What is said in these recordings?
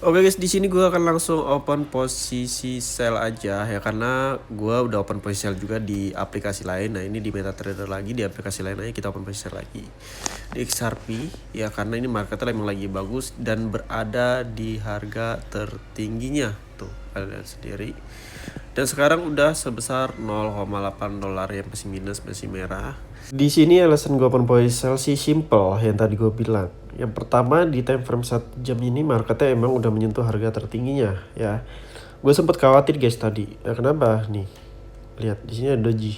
Oke guys, di sini gue akan langsung open posisi sell aja ya, karena gue udah open posisi sell juga di aplikasi lain. Nah ini di MetaTrader lagi, di aplikasi lain aja kita open posisi sell lagi di XRP ya, karena ini marketnya emang lagi bagus dan berada di harga tertingginya tuh kalian lihat sendiri. Dan sekarang udah sebesar 0,8 dolar ya, masih minus, masih merah. Di sini alasan gue open posisi sell sih simple yang tadi gue bilang. Yang pertama, di time frame 1 jam ini marketnya emang udah menyentuh harga tertingginya ya. Gue sempet khawatir guys tadi. Ya kenapa nih? Lihat di sini ada doji.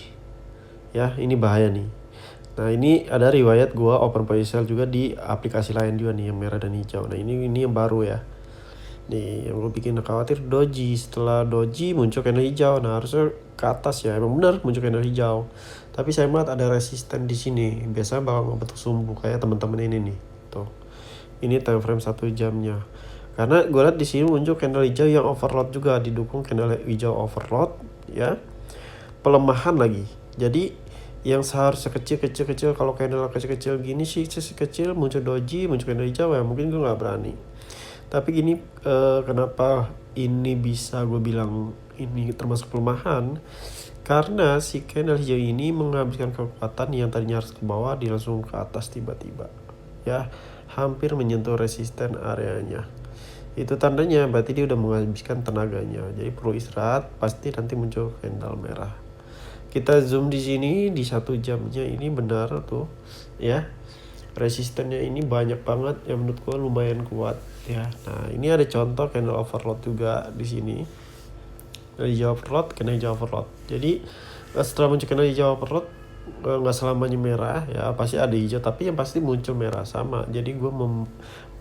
Ya, ini bahaya nih. Nah, ini ada riwayat gue open posisi sell juga di aplikasi lain juga nih yang merah dan hijau. Nah, ini yang baru ya. Nih, yang gue bikin khawatir doji. Setelah doji muncul candle hijau. Nah, harusnya ke atas ya. Emang benar muncul candle hijau. Tapi saya melihat ada resisten di sini. Biasanya bakal ngebentuk sumbu kayak teman-teman ini nih. Tuh. Ini time frame 1 jamnya. Karena gue lihat di sini muncul candle hijau yang overload juga, didukung candle hijau overload ya. Pelemahan lagi. Jadi yang seharusnya kecil kalau candle kecil gini sih kecil muncul doji, muncul candle hijau ya, mungkin gue nggak berani. Tapi gini, kenapa ini bisa gue bilang ini termasuk pelemahan? Karena si candle hijau ini menghabiskan kekuatan yang tadinya harus ke bawah, dia langsung ke atas tiba-tiba ya, hampir menyentuh resisten areanya. Itu tandanya berarti dia udah menghabiskan tenaganya, jadi perlu istirahat, pasti nanti muncul candle merah. Kita zoom di sini di 1 jamnya, ini benar tuh ya, resistennya ini banyak banget yang menurut gua lumayan kuat ya. Nah ini ada contoh candle overload juga di sini, hijau overload, kena hijau overload. Jadi setelah muncul kena hijau overload, nggak selamanya merah ya, pasti ada hijau, tapi yang pasti muncul merah sama. Jadi gue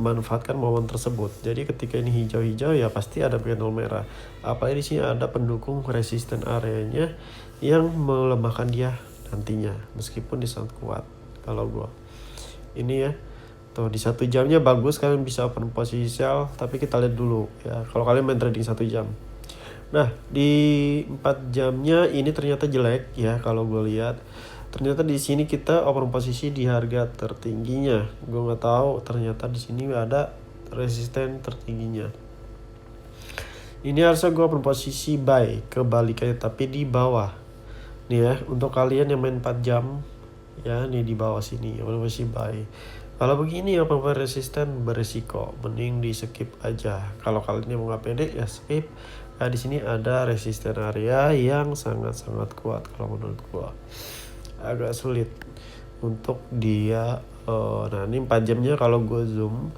memanfaatkan momen tersebut. Jadi ketika ini hijau-hijau ya pasti ada candle merah. Apalagi di sini ada pendukung resisten areanya yang melemahkan dia nantinya, meskipun dia sangat kuat. Kalau gue ini ya, tuh di 1 jamnya bagus, kalian bisa open posisi sell. Tapi kita lihat dulu ya, kalau kalian main trading 1 jam. Nah di 4 jamnya ini ternyata jelek ya. Kalau gue lihat ternyata di sini kita open posisi di harga tertingginya. Gue nggak tahu ternyata di sini ada resisten tertingginya. Ini harusnya gue open posisi buy kebalikannya, tapi di bawah nih ya. Untuk kalian yang main 4 jam ya, nih di bawah sini open posisi buy. Kalau begini open posisi resisten beresiko, mending di skip aja. Kalau kalian mau nggak pede ya skip. Nah di sini ada resisten area yang sangat-sangat kuat kalau menurut gue. Agak sulit untuk dia. Nah ini 4 jamnya kalau gue zoom,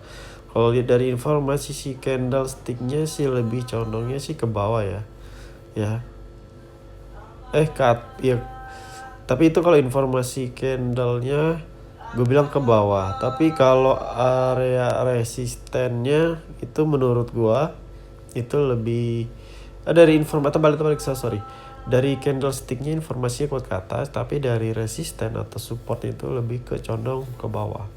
kalau lihat dari informasi si candlesticknya sih lebih condongnya sih ke bawah ya cut ya. Tapi itu kalau informasi candlenya gue bilang ke bawah. Tapi kalau area resistennya itu menurut gue itu lebih dari informasi balik sorry, dari candlesticknya informasinya kuat ke atas, tapi dari resisten atau support itu lebih ke condong ke bawah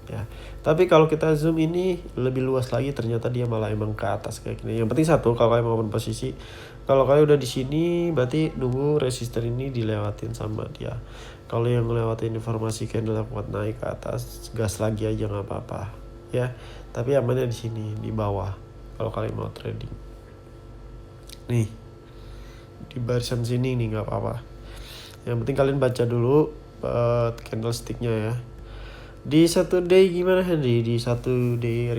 ya. Tapi kalau kita zoom ini lebih luas lagi, ternyata dia malah emang ke atas kayak gini. Yang penting satu, kalau kalian mau open posisi, kalau kalian udah di sini berarti nunggu resisten ini dilewatin sama dia. Kalau yang ngelewatin informasi candle kuat naik ke atas, gas lagi aja nggak apa-apa ya. Tapi amannya di sini di bawah kalau kalian mau trading. Nih di barisan sini nih nggak apa-apa. Yang penting kalian baca dulu candlesticknya ya. Di 1 day gimana Henry? Di 1 day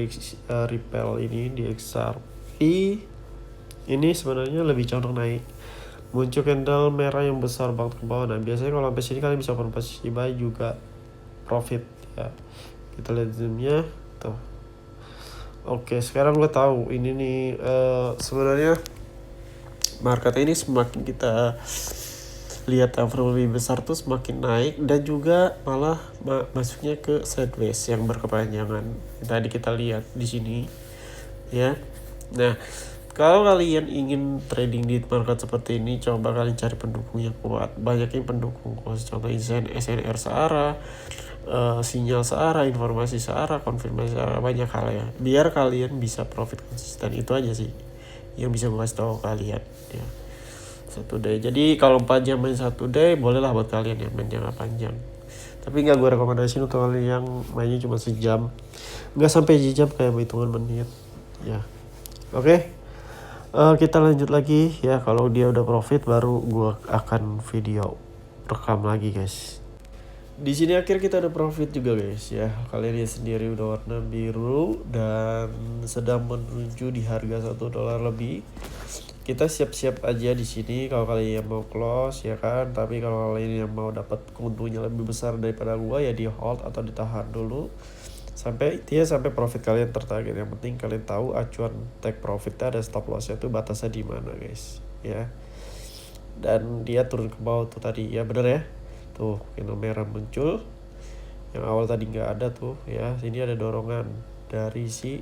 Ripple ini di XRP ini sebenarnya lebih condong naik. Muncul candle merah yang besar banget ke bawah. Nah biasanya kalau sampai sini kalian bisa open posisi buy juga profit ya. Kita lihat zoomnya tuh. Oke, sekarang gue tahu ini nih sebenarnya market ini semakin kita lihat time frame lebih besar tuh semakin naik, dan juga malah masuknya ke sideways yang berkepanjangan. Tadi kita lihat di sini ya. Nah kalau kalian ingin trading di market seperti ini, coba kalian cari pendukung yang kuat. Banyakin pendukung, contoh SNR searah, sinyal searah, informasi searah, konfirmasi searah, banyak hal ya. Biar kalian bisa profit konsisten, itu aja sih yang bisa gue kasih tahu kalian ya. 1 day. Jadi kalau 4 jam main 1 day, bolehlah buat kalian yang main jangka panjang. Tapi nggak gue rekomendasiin untuk kalian yang mainnya cuma sejam, nggak sampai sejam, kayak hitungan menit ya. Oke, kita lanjut lagi ya. Kalau dia udah profit baru gua akan video rekam lagi guys. Di sini akhir kita udah profit juga guys ya. Kalian lihat sendiri udah warna biru dan sedang menuju di harga $1 lebih. Kita siap-siap aja di sini kalau kalian yang mau close ya kan. Tapi kalau kalian yang mau dapat keuntungannya lebih besar daripada gua ya di hold atau ditahan dulu sampai profit kalian tertarget. Yang penting kalian tahu acuan take profitnya ada stop lossnya tuh batasnya di mana guys ya. Dan dia turun ke bawah tuh tadi ya, bener ya. Tuh candle merah muncul yang awal tadi nggak ada tuh ya. Sini ada dorongan dari si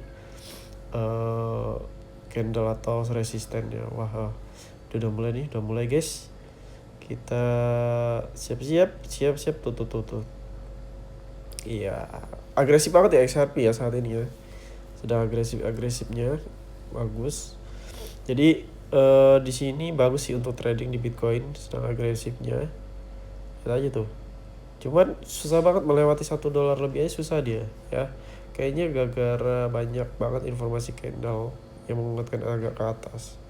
candle atau resistennya. Wah, udah mulai guys. Kita siap-siap tuh. Iya, agresif banget ya XRP ya saat ini ya. Sedang agresifnya bagus. Jadi di sini bagus sih untuk trading di Bitcoin, sedang agresifnya. Lihat aja tuh. Cuman susah banget melewati $1 lebih aja, susah dia ya. Kayaknya gara-gara banyak banget informasi candle yang menguatkan agak ke atas.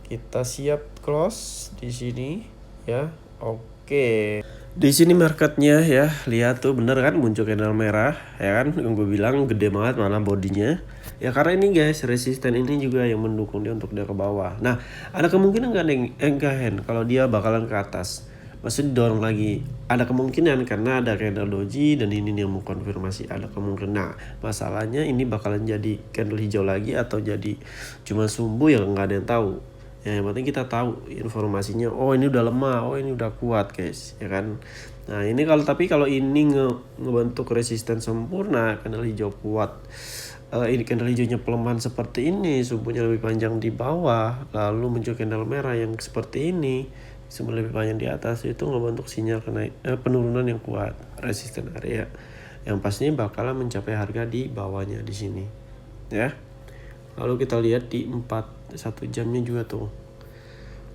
Kita siap close di sini ya. Oke. Di sini marketnya ya, lihat tuh bener kan muncul candle merah ya kan, yang gue bilang gede banget malah bodinya ya, karena ini guys resisten ini juga yang mendukung dia untuk dia ke bawah. Nah ada kemungkinan enggak kalau dia bakalan ke atas, maksudnya dorong lagi, ada kemungkinan karena ada candle doji dan ini yang mengkonfirmasi ada kemungkinan. Nah masalahnya ini bakalan jadi candle hijau lagi atau jadi cuma sumbu yang nggak ada yang tahu. Ya, yang penting kita tahu informasinya. Oh ini udah lemah, oh ini udah kuat guys, ya kan. Nah ini kalau ini ngebentuk resisten sempurna, candle hijau kuat. Ini candle hijaunya pelemahan seperti ini, sumbunya lebih panjang di bawah, lalu muncul candle merah yang seperti ini, sumbu lebih panjang di atas, itu ngebentuk sinyal penurunan yang kuat, resisten area yang pastinya bakalan mencapai harga di bawahnya di sini, ya. Lalu kita lihat di 1 jamnya juga tuh.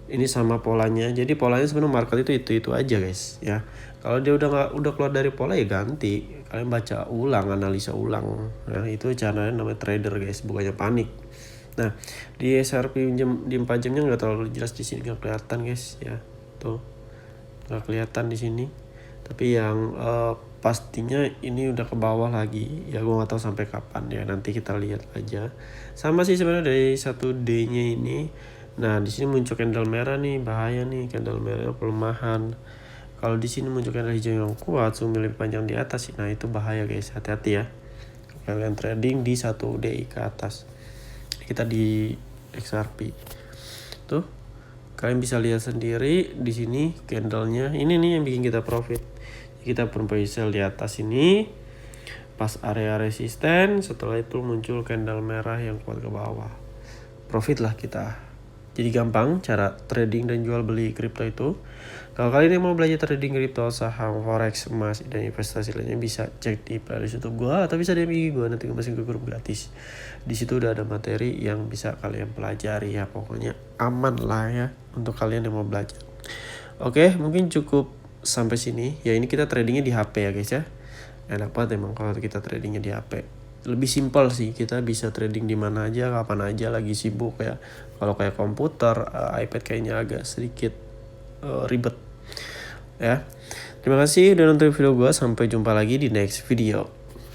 Ini sama polanya. Jadi polanya sebenarnya market itu aja guys ya. Kalau dia udah keluar dari pola ya ganti. Kalian baca ulang, analisa ulang. Nah, itu caranya namanya trader guys, bukannya panik. Nah, di XRP di 4 jamnya nggak terlalu jelas di sini, nggak kelihatan guys ya. Tuh. Nggak kelihatan di sini. Tapi yang pastinya ini udah ke bawah lagi ya, gue nggak tahu sampai kapan ya, nanti kita lihat aja. Sama sih sebenarnya dari 1D-nya ini. Nah di sini muncul candle merah nih, bahaya nih, candle merah pelemahan. Kalau di sini muncul candle hijau yang kuat, sumbu lebih panjang di atas, nah itu bahaya guys, hati-hati ya kalian trading di 1DI ke atas. Kita di XRP tuh kalian bisa lihat sendiri di sini candlenya ini nih yang bikin kita profit. Kita perempoi sell di atas ini pas area resisten, setelah itu muncul candle merah yang kuat ke bawah, profit lah kita. Jadi gampang cara trading dan jual beli kripto itu. Kalau kalian yang mau belajar trading kripto, saham, forex, emas, dan investasi lainnya bisa cek di playlist YouTube gue atau bisa DM IG gue, nanti gue masukin ke grup gratis. Di situ udah ada materi yang bisa kalian pelajari ya, pokoknya aman lah ya untuk kalian yang mau belajar. Oke, mungkin cukup sampai sini. Ya ini kita tradingnya di HP ya guys ya. Enak banget emang kalau kita tradingnya di HP. Lebih simpel sih, kita bisa trading di mana aja, kapan aja lagi sibuk ya. Kalau kayak komputer, iPad kayaknya agak sedikit ribet ya. Terima kasih udah nonton video gue, sampai jumpa lagi di next video.